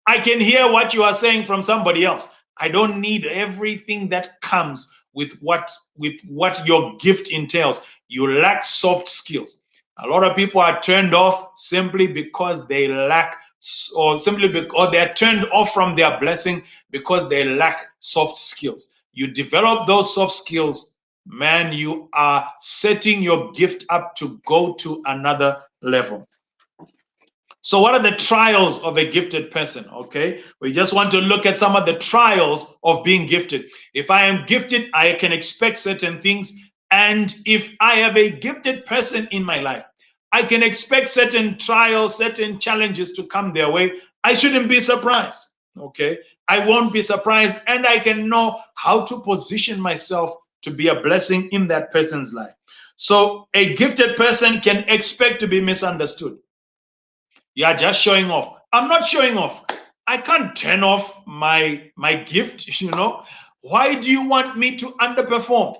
I can hear what you are saying from somebody else. I don't need everything that comes with what your gift entails. You lack soft skills. A lot of people are turned off simply because they lack, or simply because they are turned off from their blessing because they lack soft skills. You develop those soft skills, man, you are setting your gift up to go to another level. So what are the trials of a gifted person? Okay, we just want to look at some of the trials of being gifted. If I am gifted, I can expect certain things. And if I have a gifted person in my life, I can expect certain trials, certain challenges to come their way. I shouldn't be surprised. Okay, I won't be surprised, and I can know how to position myself to be a blessing in that person's life. So a gifted person can expect to be misunderstood. You are just showing off. I'm not showing off. I can't turn off my gift, you know. Why do you want me to underperform?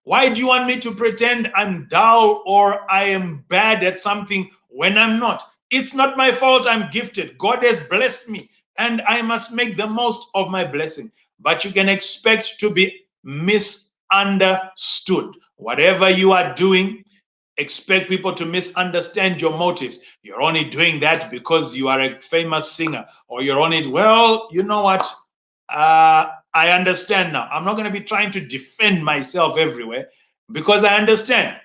Why do you want me to pretend I'm dull or I am bad at something when I'm not? It's not my fault. I'm gifted. God has blessed me and I must make the most of my blessing. But you can expect to be misunderstood. Whatever you are doing, expect people to misunderstand your motives. You're only doing that because you are a famous singer, or you're only, well, you know what? I understand now. I'm not going to be trying to defend myself everywhere because I understand.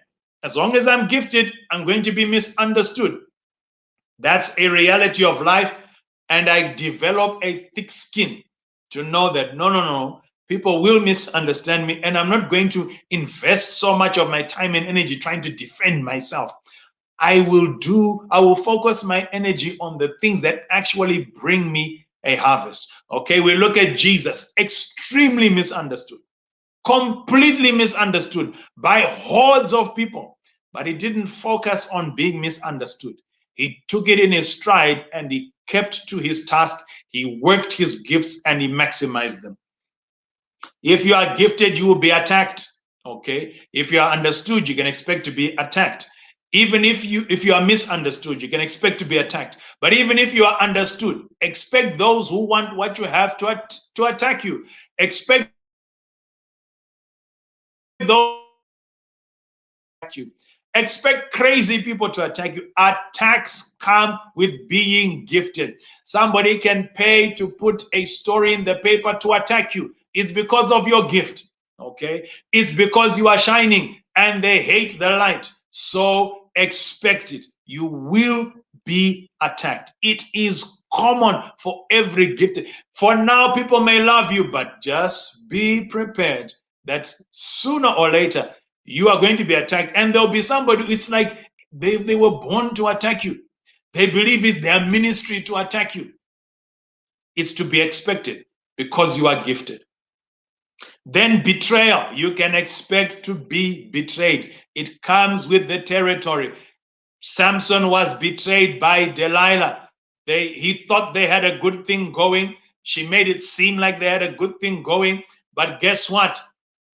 As long as I'm gifted, I'm going to be misunderstood. That's a reality of life. And I develop a thick skin to know that no, people will misunderstand me, and I'm not going to invest so much of my time and energy trying to defend myself. I will focus my energy on the things that actually bring me a harvest. Okay, we look at Jesus, extremely misunderstood, completely misunderstood by hordes of people, but he didn't focus on being misunderstood. He took it in his stride and he kept to his task. He worked his gifts and he maximized them. If you are gifted, you will be attacked. Okay. If you are understood, you can expect to be attacked. Even if you are misunderstood, you can expect to be attacked. But even if you are understood, expect those who want what you have to attack you. Expect those you. Expect crazy people to attack you. Attacks come with being gifted. Somebody can pay to put a story in the paper to attack you. It's because of your gift. Okay? It's because you are shining and they hate the light. So expect it. You will be attacked. It is common for every gifted. For now, people may love you, but just be prepared that sooner or later you are going to be attacked, and there'll be somebody, it's like they were born to attack you. They believe it's their ministry to attack you. It's to be expected because you are gifted. Then betrayal. You can expect to be betrayed. It comes with the territory. Samson was betrayed by Delilah. He thought they had a good thing going. She made it seem like they had a good thing going. But guess what?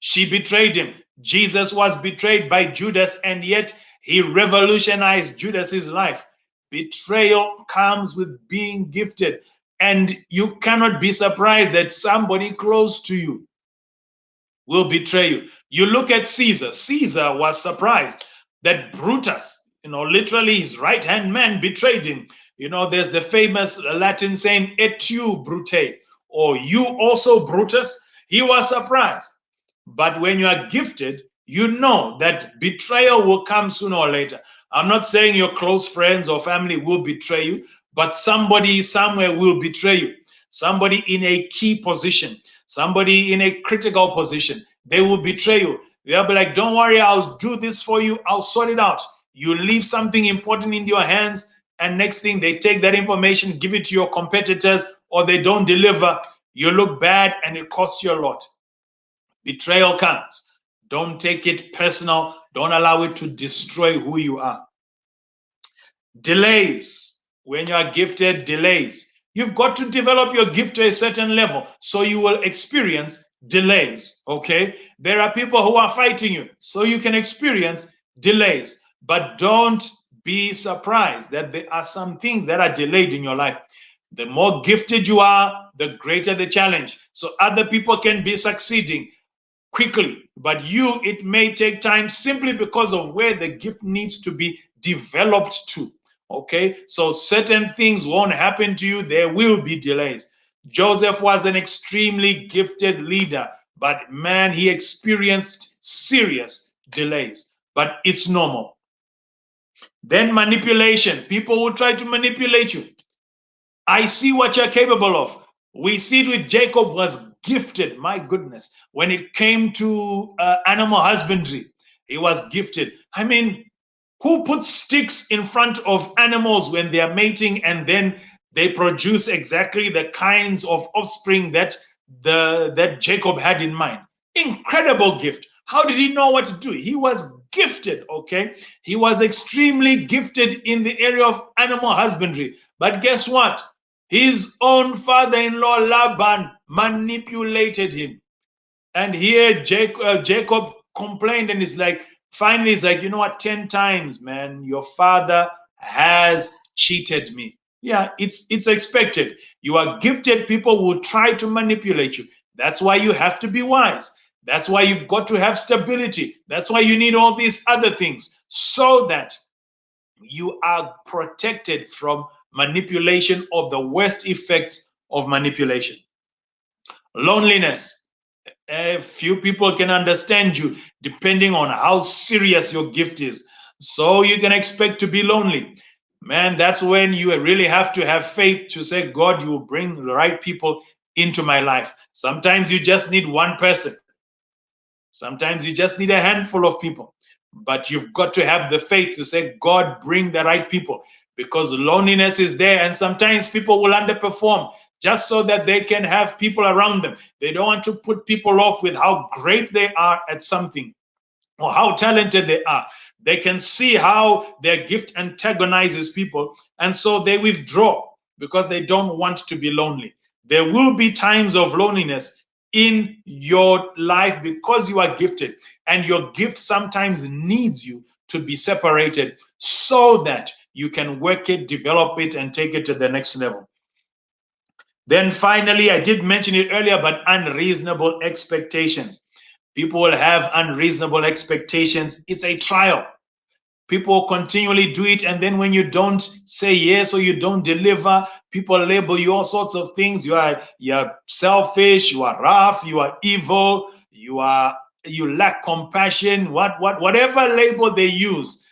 She betrayed him. Jesus was betrayed by Judas, and yet he revolutionized Judas's life. Betrayal comes with being gifted, and you cannot be surprised that somebody close to you will betray you. You look at Caesar. Caesar was surprised that Brutus, literally his right-hand man, betrayed him. There's the famous Latin saying, et tu, Brute, or you also, Brutus. He was surprised. But when you are gifted, you know that betrayal will come sooner or later. I'm not saying your close friends or family will betray you, but somebody somewhere will betray you. Somebody in a key position, somebody in a critical position, they will betray you. They'll be like, don't worry, I'll do this for you. I'll sort it out. You leave something important in your hands, and next thing they take that information, give it to your competitors, or they don't deliver. You look bad and it costs you a lot. Betrayal comes. Don't take it personal. Don't allow it to destroy who you are. Delays. When you are gifted, delays. You've got to develop your gift to a certain level, so you will experience delays. Okay? There are people who are fighting you, so you can experience delays. But don't be surprised that there are some things that are delayed in your life. The more gifted you are, the greater the challenge. So other people can be succeeding quickly, but you, it may take time simply because of where the gift needs to be developed to. Okay, so certain things won't happen to you, there will be delays. Joseph was an extremely gifted leader, but man, he experienced serious delays, but it's normal. Then manipulation. People will try to manipulate you. I see what you're capable of. We see it with Jacob was gifted, my goodness. When it came to animal husbandry, he was gifted. I mean, who puts sticks in front of animals when they are mating and then they produce exactly the kinds of offspring that that Jacob had in mind? Incredible gift. How did he know what to do? He was gifted, okay? He was extremely gifted in the area of animal husbandry. But guess what? His own father-in-law Laban manipulated him. And here Jacob complained and is like, finally, he's like, you know what, 10 times, man, your father has cheated me. Yeah, it's expected. You are gifted, people will try to manipulate you. That's why you have to be wise. That's why you've got to have stability. That's why you need all these other things, so that you are protected from manipulation or the worst effects of manipulation. Loneliness. A few people can understand you depending on how serious your gift is. So you can expect to be lonely. Man, that's when you really have to have faith to say, God, you will bring the right people into my life. Sometimes you just need one person. Sometimes you just need a handful of people. But you've got to have the faith to say, God, bring the right people. Because loneliness is there, and sometimes people will underperform just so that they can have people around them. They don't want to put people off with how great they are at something or how talented they are. They can see how their gift antagonizes people, and so they withdraw because they don't want to be lonely. There will be times of loneliness in your life because you are gifted, and your gift sometimes needs you to be separated so that you can work it, develop it, and take it to the next level. Then finally, I did mention it earlier, but unreasonable expectations. People will have unreasonable expectations. It's a trial. People continually do it, and then when you don't say yes or you don't deliver, people label you all sorts of things. You're selfish, you are rough, you are evil, you lack compassion, whatever label they use,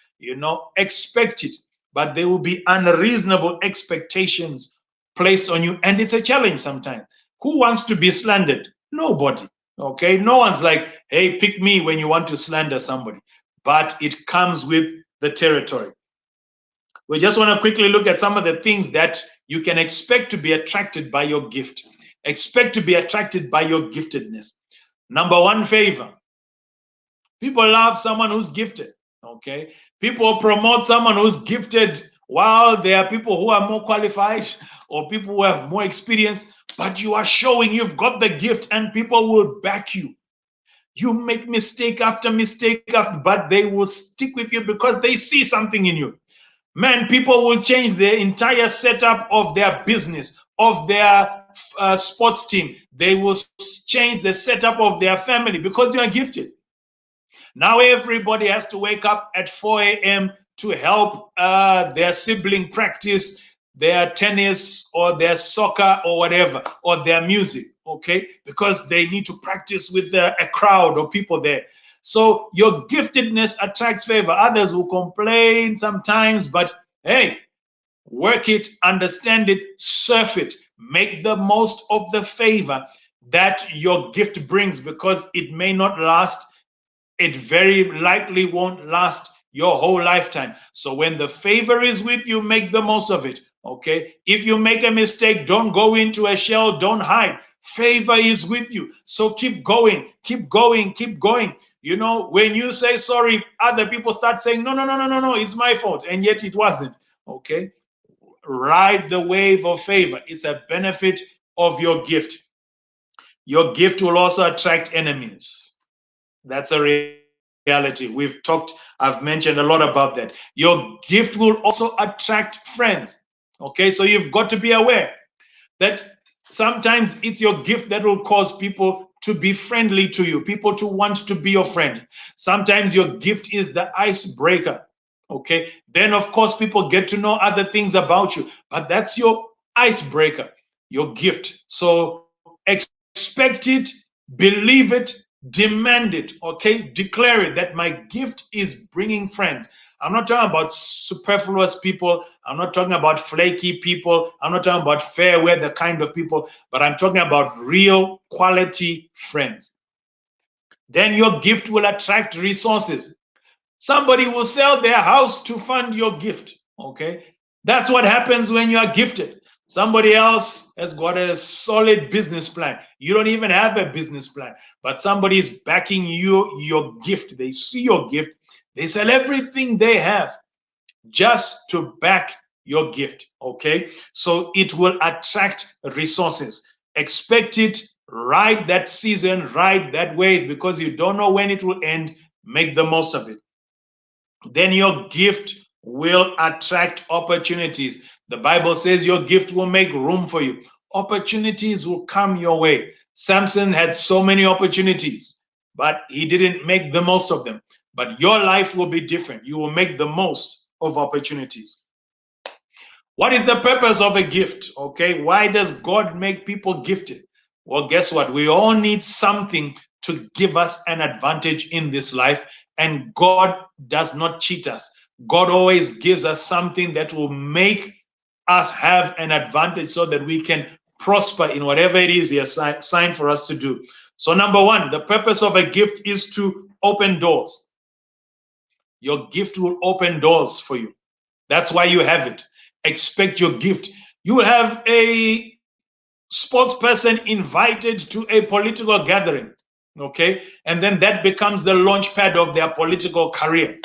expect it. But there will be unreasonable expectations placed on you, and it's a challenge sometimes. Who wants to be slandered? Nobody. Okay, no one's like, hey, pick me when you want to slander somebody. But it comes with the territory. We just want to quickly look at some of the things that you can expect to be attracted by your gift. Expect to be attracted by your giftedness. Number one, favor. People love someone who's gifted. Okay, people promote someone who's gifted, while there are people who are more qualified or people who have more experience, but you are showing you've got the gift and people will back you. You make mistake after mistake, but they will stick with you because they see something in you. Man, people will change the entire setup of their business, of their sports team. They will change the setup of their family because you are gifted. Now everybody has to wake up at 4 a.m. to help their sibling practice their tennis or their soccer or whatever, or their music, okay? Because they need to practice with a crowd or people there. So your giftedness attracts favor. Others will complain sometimes, but hey, work it, understand it, surf it, make the most of the favor that your gift brings, because it may not last. It very likely won't last your whole lifetime. So when the favor is with you, make the most of it. Okay. If you make a mistake, don't go into a shell, don't hide. Favor is with you. So keep going, keep going, keep going. You know, when you say sorry, other people start saying, no, no, no, no, no, no, it's my fault. And yet it wasn't. Okay. Ride the wave of favor. It's a benefit of your gift. Your gift will also attract enemies. That's a reality. I've mentioned a lot about that. Your gift will also attract friends. Okay, so you've got to be aware that sometimes it's your gift that will cause people to be friendly to you, people to want to be your friend. Sometimes your gift is the icebreaker. Okay, then of course people get to know other things about you, but that's your icebreaker, your gift. So expect it, believe it, demand it. Okay, declare it that my gift is bringing friends. I'm not talking about superfluous people. I'm not talking about flaky people. I'm not talking about fair weather kind of people, but I'm talking about real quality friends. Then your gift will attract resources. Somebody will sell their house to fund your gift. Okay. That's what happens when you are gifted. Somebody else has got a solid business plan. You don't even have a business plan, but somebody is backing you, your gift. They see your gift. They sell everything they have just to back your gift. Okay. So it will attract resources. Expect it, ride that season, ride that wave, because you don't know when it will end. Make the most of it. Then your gift will attract opportunities. The Bible says your gift will make room for you. Opportunities will come your way. Samson had so many opportunities, but he didn't make the most of them. But your life will be different. You will make the most of opportunities. What is the purpose of a gift? Okay, why does God make people gifted? Well, guess what? We all need something to give us an advantage in this life, and God does not cheat us. God always gives us something that will make us have an advantage so that we can prosper in whatever it is He has signed for us to do. So, number one, the purpose of a gift is to open doors. Your gift will open doors for you. That's why you have it. Expect your gift. You will have a sports person invited to a political gathering, okay? And then that becomes the launch pad of their political career.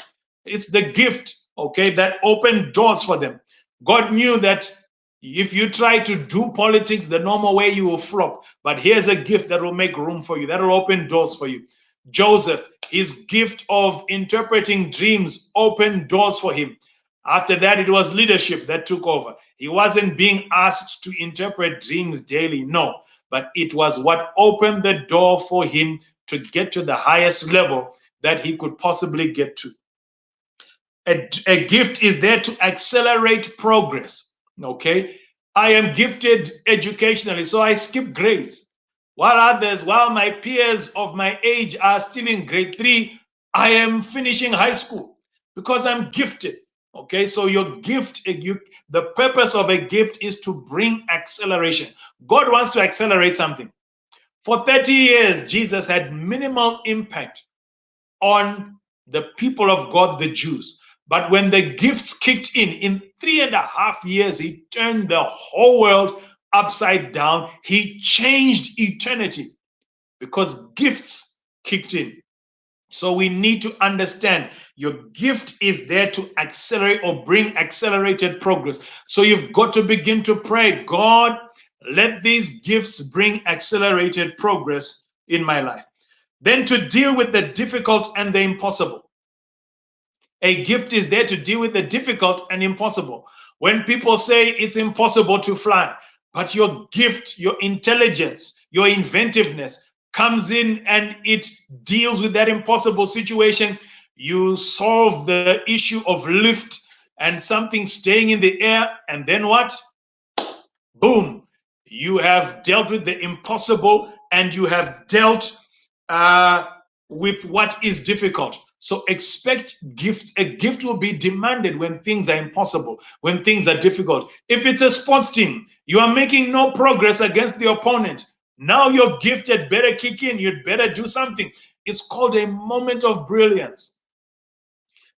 It's the gift, okay, that opened doors for them. God knew that if you try to do politics the normal way, you will flop. But here's a gift that will make room for you, that will open doors for you. Joseph, his gift of interpreting dreams opened doors for him. After that, it was leadership that took over. He wasn't being asked to interpret dreams daily, no, but it was what opened the door for him to get to the highest level that he could possibly get to. A gift is there to accelerate progress. Okay. I am gifted educationally, so I skip grades. While my peers of my age are still in grade 3, I am finishing high school because I'm gifted. Okay, so your gift, the purpose of a gift is to bring acceleration. God wants to accelerate something. For 30 years, Jesus had minimal impact on the people of God, the Jews. But when the gifts kicked in 3.5 years, he turned the whole world upside down. He changed eternity because gifts kicked in. So we need to understand your gift is there to accelerate or bring accelerated progress. So you've got to begin to pray, God, let these gifts bring accelerated progress in my life. Then to deal with the difficult and the impossible. A gift is there to deal with the difficult and impossible. When people say it's impossible to fly, but your gift, your intelligence, your inventiveness comes in and it deals with that impossible situation, you solve the issue of lift and something staying in the air, and then what? Boom. You have dealt with the impossible and you have dealt with what is difficult. So expect gifts. A gift will be demanded when things are impossible, when things are difficult. If it's a sports team, you are making no progress against the opponent. Now your gift had better kick in. You'd better do something. It's called a moment of brilliance.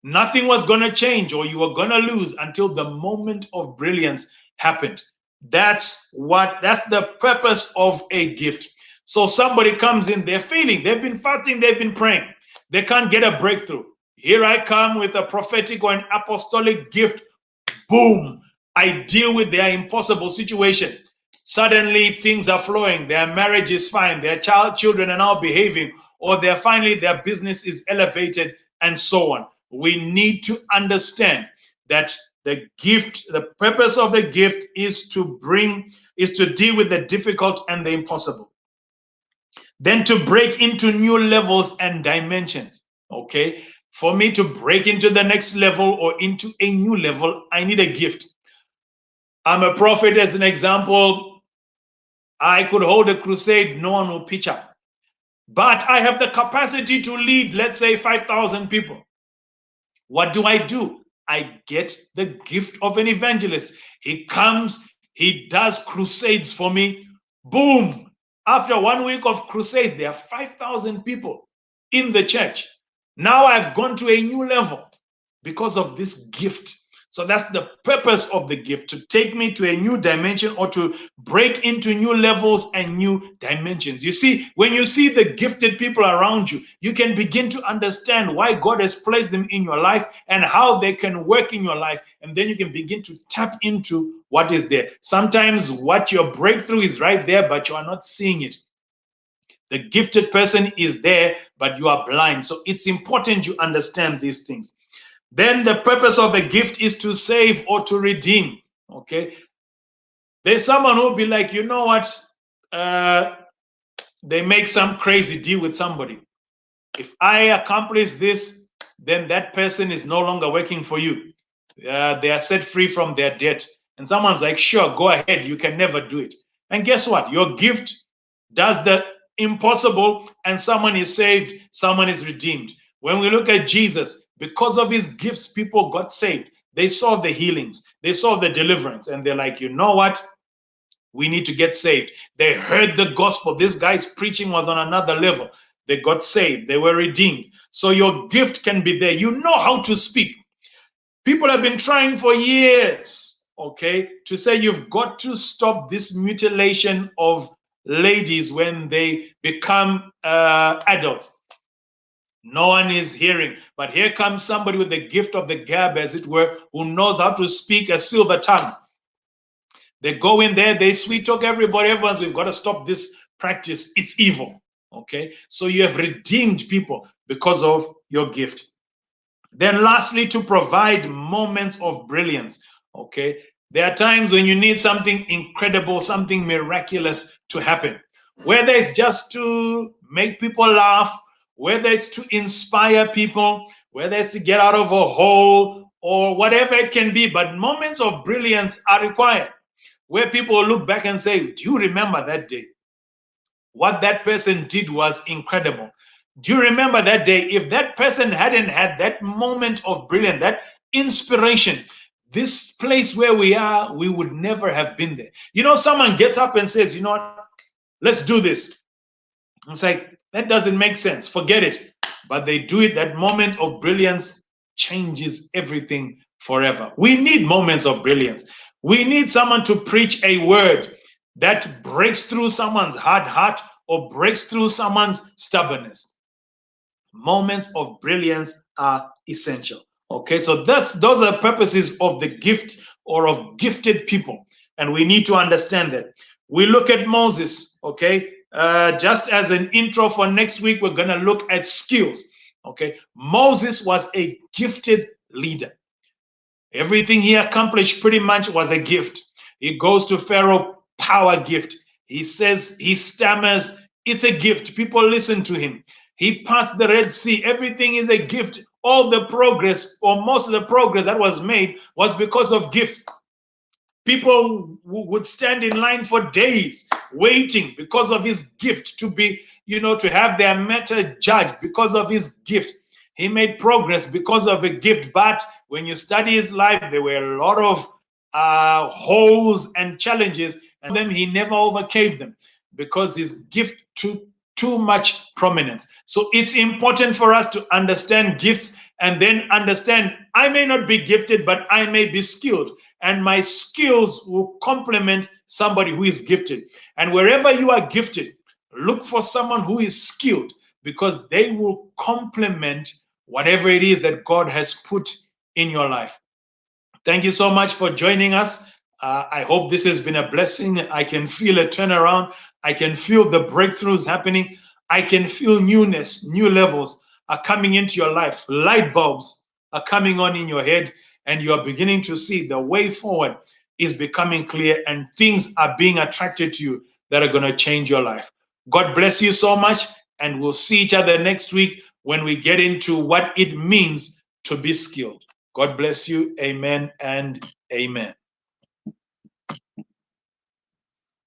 Nothing was going to change or you were going to lose until the moment of brilliance happened. That's the purpose of a gift. So somebody comes in, they're feeling, they've been fasting, they've been praying, they can't get a breakthrough. Here I come with a prophetic or an apostolic gift. Boom! I deal with their impossible situation. Suddenly things are flowing. Their marriage is fine. Their children are now behaving, or their business is elevated, and so on. We need to understand that the gift, the purpose of the gift is to deal with the difficult and the impossible. Then to break into new levels and dimensions. Okay. For me to break into the next level or into a new level, I need a gift. I'm a prophet, as an example. I could hold a crusade, no one will pitch up. But I have the capacity to lead, let's say, 5,000 people. What do? I get the gift of an evangelist. He comes, he does crusades for me. Boom! After 1 week of crusade, there are 5,000 people in the church. Now I've gone to a new level because of this gift. So that's the purpose of the gift, to take me to a new dimension or to break into new levels and new dimensions. You see, when you see the gifted people around you, you can begin to understand why God has placed them in your life and how they can work in your life. And then you can begin to tap into what is there. Sometimes what your breakthrough is right there, but you are not seeing it. The gifted person is there, but you are blind. So it's important you understand these things. Then the purpose of the gift is to save or to redeem. Okay. There's someone who'll be like, you know what? They make some crazy deal with somebody. If I accomplish this, then that person is no longer working for you. They are set free from their debt. And someone's like, sure, go ahead. You can never do it. And guess what? Your gift does the impossible, and someone is saved, someone is redeemed. When we look at Jesus, because of his gifts, people got saved. They saw the healings, they saw the deliverance, and they're like, you know what? We need to get saved. They heard the gospel. This guy's preaching was on another level. They got saved. They were redeemed. So your gift can be there. You know how to speak. People have been trying for years, okay, to say you've got to stop this mutilation of ladies when they become adults. No one is hearing, but here comes somebody with the gift of the gab, as it were, who knows how to speak a silver tongue. They go in there, they sweet talk everybody. Everyone's, we've got to stop this practice. It's evil. Okay, so you have redeemed people because of your gift. Then lastly, to provide moments of brilliance. Okay, there are times when you need something incredible, something miraculous to happen, whether it's just to make people laugh, whether it's to inspire people, whether it's to get out of a hole, or whatever it can be. But moments of brilliance are required, where people look back and say, do you remember that day? What that person did was incredible. Do you remember that day? If that person hadn't had that moment of brilliance, that inspiration, this place where we are, we would never have been there. You know, someone gets up and says, you know what, let's do this. It's like, that doesn't make sense. Forget it. But they do it. That moment of brilliance changes everything forever. We need moments of brilliance. We need someone to preach a word that breaks through someone's hard heart or breaks through someone's stubbornness. Moments of brilliance are essential. Okay, so those are the purposes of the gift or of gifted people, and we need to understand that. We look at Moses. Okay, just as an intro for next week, we're going to look at skills. Okay, Moses was a gifted leader. Everything he accomplished pretty much was a gift. He goes to Pharaoh, power gift. He says, he stammers, it's a gift. People listen to him. He passed the Red Sea. Everything is a gift. All the progress, or most of the progress that was made, was because of gifts. People would stand in line for days waiting because of his gift to be, to have their matter judged because of his gift. He made progress because of a gift. But when you study his life, there were a lot of holes and challenges, and then he never overcame them because his gift took too much prominence. So it's important for us to understand gifts and then understand I may not be gifted, but I may be skilled, and my skills will complement somebody who is gifted. And wherever you are gifted, look for someone who is skilled, because they will complement whatever it is that God has put in your life. Thank you so much for joining us. I hope this has been a blessing. I can feel a turnaround. I can feel the breakthroughs happening. I can feel newness, new levels are coming into your life. Light bulbs are coming on in your head, and you are beginning to see the way forward is becoming clear, and things are being attracted to you that are going to change your life. God bless you so much, and we'll see each other next week when we get into what it means to be skilled. God bless you. Amen and amen.